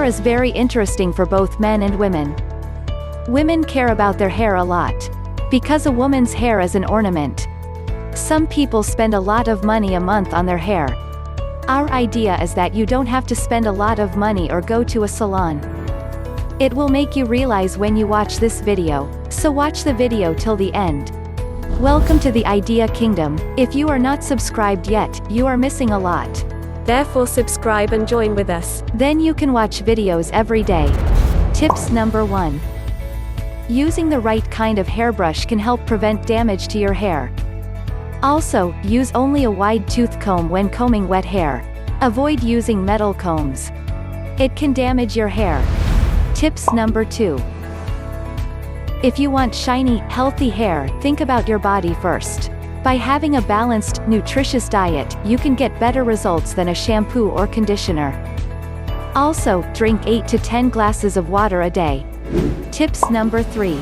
is very interesting for both men and women. Women care about their hair a lot. Because a woman's hair is an ornament. Some people spend a lot of money a month on their hair. Our idea is that you don't have to spend a lot of money or go to a salon. It will make you realize when you watch this video, so watch the video till the end. Welcome to the Idea Kingdom. If you are not subscribed yet, you are missing a lot. Therefore subscribe and join with us. Then you can watch videos every day. Tips number 1. Using the right kind of hairbrush can help prevent damage to your hair. Also, use only a wide tooth comb when combing wet hair. Avoid using metal combs. It can damage your hair. Tips number 2. If you want shiny, healthy hair, think about your body first. By having a balanced, nutritious diet, you can get better results than a shampoo or conditioner. Also, drink 8 to 10 glasses of water a day. Tips number 3.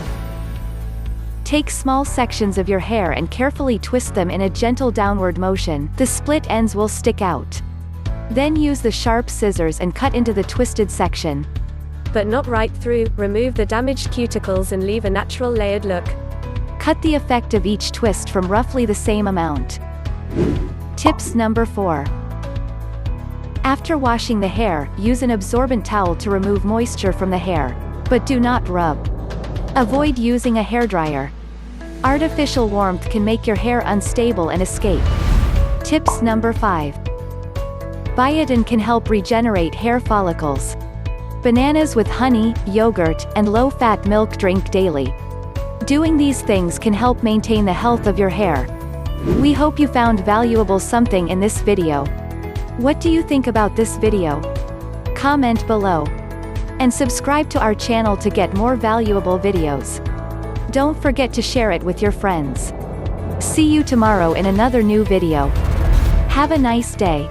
Take small sections of your hair and carefully twist them in a gentle downward motion. The split ends will stick out. Then use the sharp scissors and cut into the twisted section. But not right through. Remove the damaged cuticles and leave a natural layered look. Cut the effect of each twist from roughly the same amount. Tips number 4. After washing the hair, use an absorbent towel to remove moisture from the hair. But do not rub. Avoid using a hairdryer. Artificial warmth can make your hair unstable and escape. Tips number 5. Biotin can help regenerate hair follicles. Bananas with honey, yogurt, and low-fat milk drink daily. Doing these things can help maintain the health of your hair. We hope you found valuable something in this video. What do you think about this video? Comment below. And subscribe to our channel to get more valuable videos. Don't forget to share it with your friends. See you tomorrow in another new video. Have a nice day.